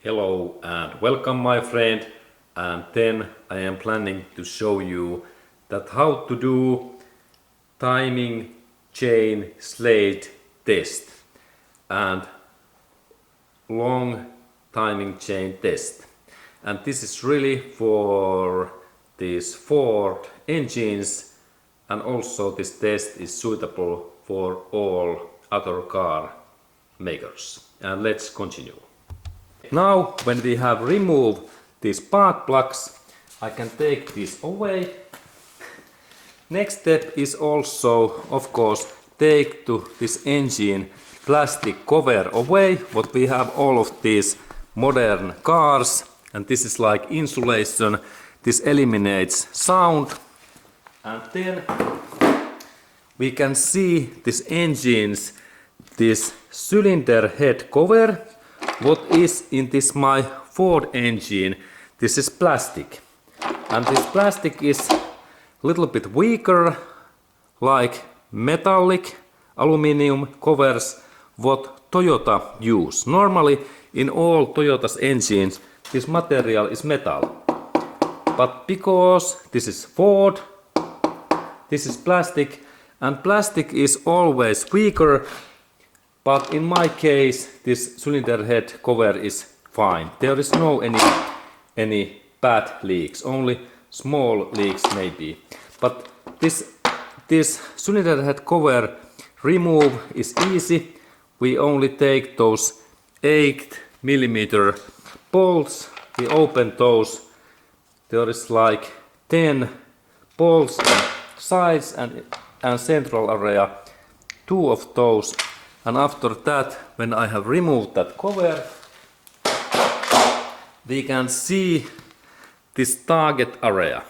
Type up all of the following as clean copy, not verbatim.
Hello and welcome my friend, and then I am planning to show you that how to do timing chain slate test and long timing chain test. And this is really for these Ford engines, and also this test is suitable for all other car makers. And let's continue. Now when we have removed these spark plugs, I can take this away. Next step is also, of course, take this engine plastic cover away, what we have all of these modern cars, and this is like insulation. This eliminates sound, and then we can see this engine's this cylinder head cover. What is in this my Ford engine? This is plastic, and this plastic is a little bit weaker, like metallic aluminum covers what Toyota use. Normally in all Toyota's engines this material is metal, but because this is Ford, this is plastic, and plastic is always weaker. But in my case, this cylinder head cover is fine. There is no any bad leaks, only small leaks maybe. But this cylinder head cover remove is easy. We only take those 8mm bolts. We open those. There is like 10 bolts on sides and central area, 2 of those. And after that, when I have removed that cover, we can see this target area.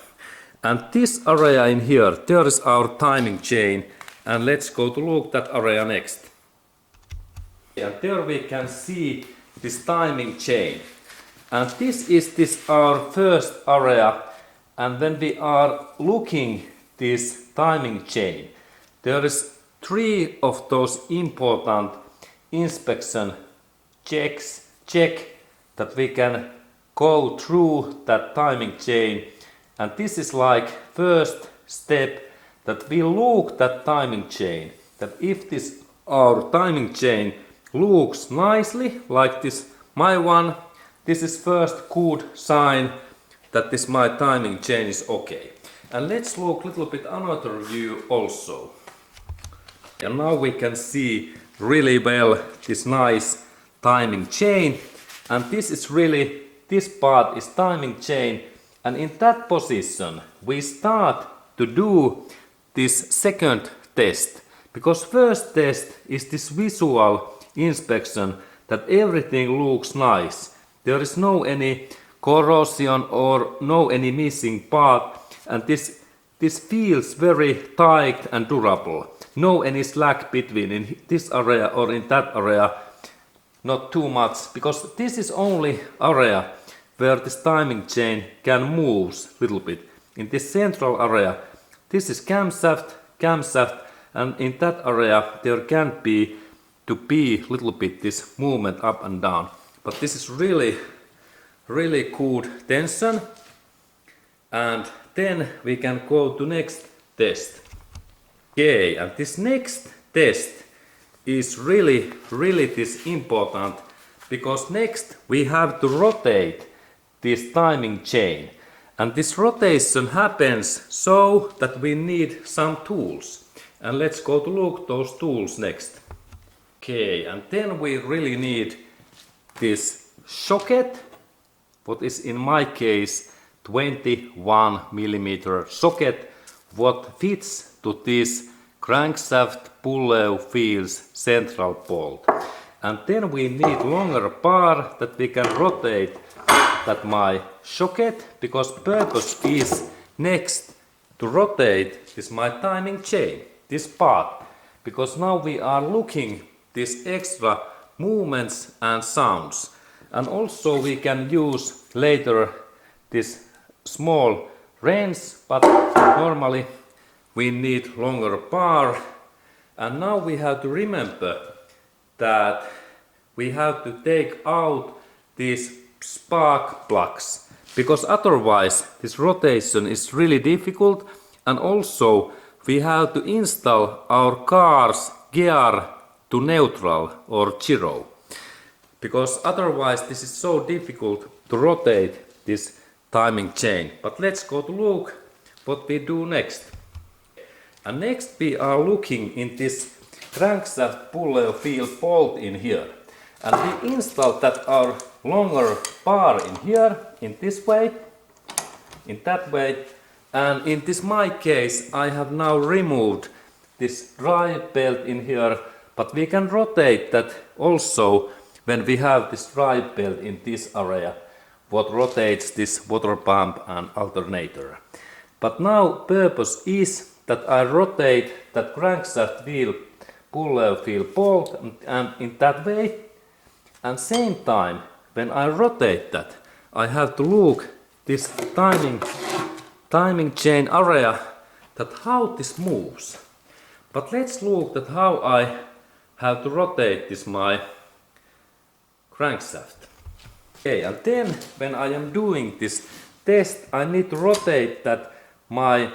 And this area in here, there is our timing chain. And let's go to look that area next. And there we can see this timing chain. And this is our first area. And when we are looking this timing chain, there is 3 of those important inspection check that we can go through that timing chain. And this is like first step, that we look that timing chain, that if this our timing chain looks nicely like this my one, this is first good sign that this my timing chain is okay. And let's look a little bit another view also. And now we can see really well this nice timing chain, and this is really, this part is timing chain, and in that position we start to do this second test, because first test is this visual inspection, that everything looks nice. There is no any corrosion or no any missing part, and this feels very tight and durable. No any slack between in this area or in that area, not too much, because this is only area where this timing chain can move a little bit. In this central area, this is camshaft, and in that area there can be a little bit this movement up and down. But this is really good tension, and then we can go to next test. Okay, and this next test is really this important, because next we have to rotate this timing chain, and this rotation happens so that we need some tools, and let's go to look those tools next. Okay, and then we really need this socket, what is in my case 21mm socket, what fits to this crankshaft pulley feels central bolt. And then we need longer bar that we can rotate that my socket, because purpose is next to rotate this my timing chain, this part, because now we are looking these extra movements and sounds. And also we can use later this small wrench, but normally we need longer bar, And now we have to remember that we have to take out these spark plugs, because otherwise this rotation is really difficult, and also we have to install our car's gear to neutral or zero, because otherwise this is so difficult to rotate this timing chain. But let's go to look what we do next. And next we are looking in this crankshaft pulley field bolt in here. And we install that our longer bar in here, in this way, in that way. And in this my case, I have now removed this drive belt in here, but we can rotate that also when we have this drive belt in this area, what rotates this water pump and alternator. But now purpose is that I rotate that crankshaft wheel pulley field bolt and in that way. And same time, when I rotate that, I have to look this timing chain area, that how this moves. But let's look at how I have to rotate this my crankshaft. Okay, and then when I am doing this test, I need to rotate that my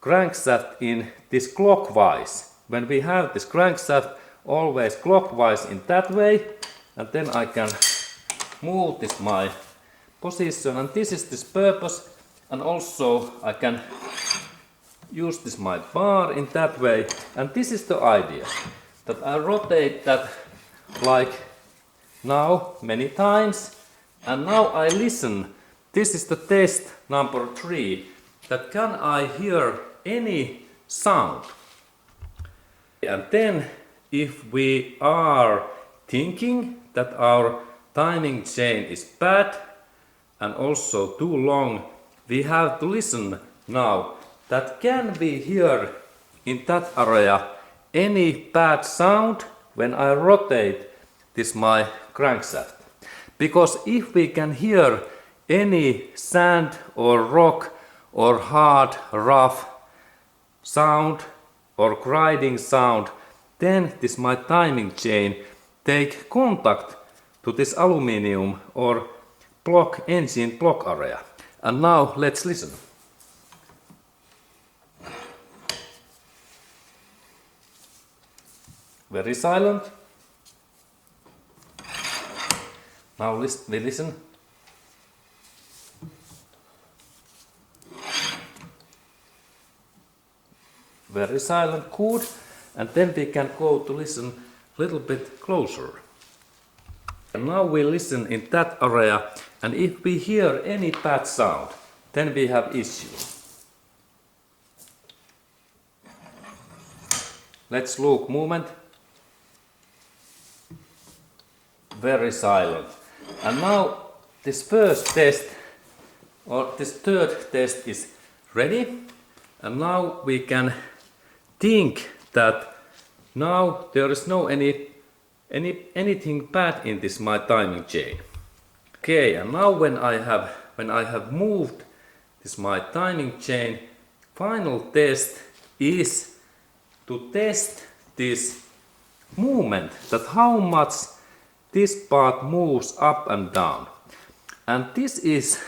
crankshaft in this clockwise. When we have this crankshaft always clockwise in that way, and then I can move this my position, and this is this purpose, and also I can use this my bar in that way, and this is the idea, that I rotate that like now many times, and now I listen. This is the test number 3, that can I hear any sound. And then if we are thinking that our timing chain is bad and also too long, we have to listen now, that can we hear in that area any bad sound when I rotate this my crankshaft. Because if we can hear any sand or rock or hard rough sound or grinding sound, then this my timing chain take contact to this aluminium or block, engine block area. And now let's listen. Very silent. Now we listen. Very silent, good. And then we can go to listen a little bit closer. And now we listen in that area, and if we hear any bad sound, then we have issue. Let's look movement. Very silent. And now this first test, or this third test is ready. And now we can think that now there is no anything bad in this my timing chain. Okay, and now when I have moved this my timing chain, final test is to test this movement, that how much this part moves up and down. And this is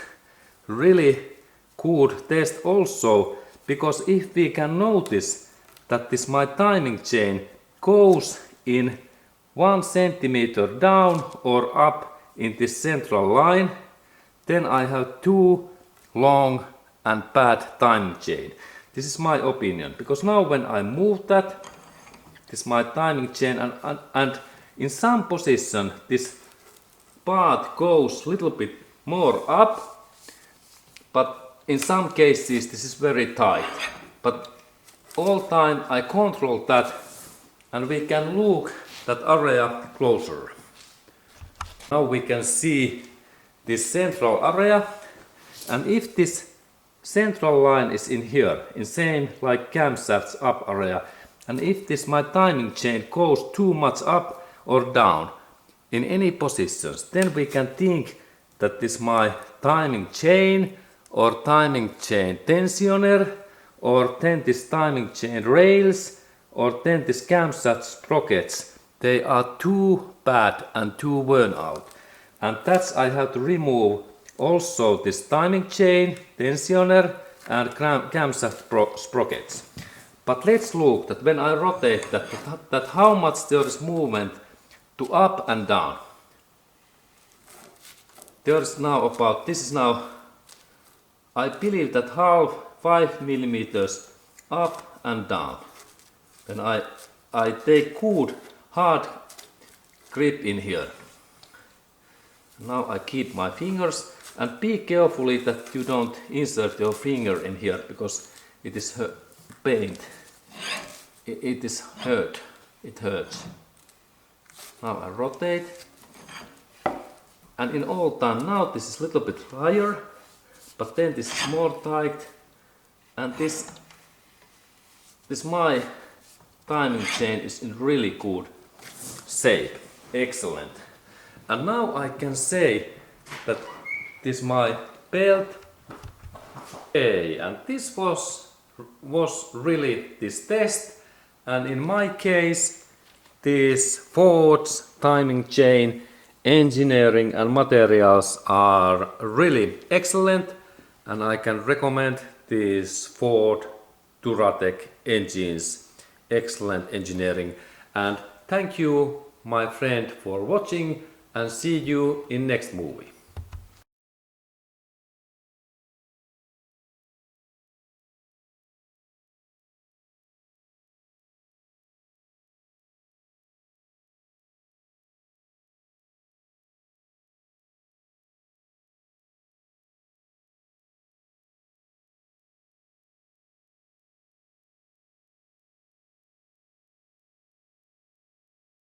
really good test also, because if we can notice that this my timing chain goes in 1 centimeter down or up in this central line, then I have too long and bad timing chain. This is my opinion, because now when I move that, this my timing chain, and in some position this part goes a little bit more up, but in some cases this is very tight. But all time I control that, and we can look that area closer. Now we can see this central area, and if this central line is in here, in same like camshaft's up area, and if this my timing chain goes too much up or down in any positions, then we can think that this my timing chain or timing chain tensioner or then this timing chain rails or then these camshaft sprockets, they are too bad and too worn out. And that's I have to remove also this timing chain, tensioner and camshaft sprockets. But let's look that when I rotate that how much there is movement to up and down. There is now about, this is now, I believe that half 5 millimeters up and down. Then I take good hard grip in here. Now I keep my fingers and be carefully that you don't insert your finger in here because it is pained. It is hurt. It hurts. Now I rotate. And in all time now this is a little bit higher, but then this is more tight, and this my timing chain is in really good shape. Excellent. And now I can say that this my belt A, and this was really this test, and in my case this Ford's timing chain engineering and materials are really excellent, and I can recommend these Ford DURATEC engines. Excellent engineering. And thank you my friend for watching, and see you in next movie.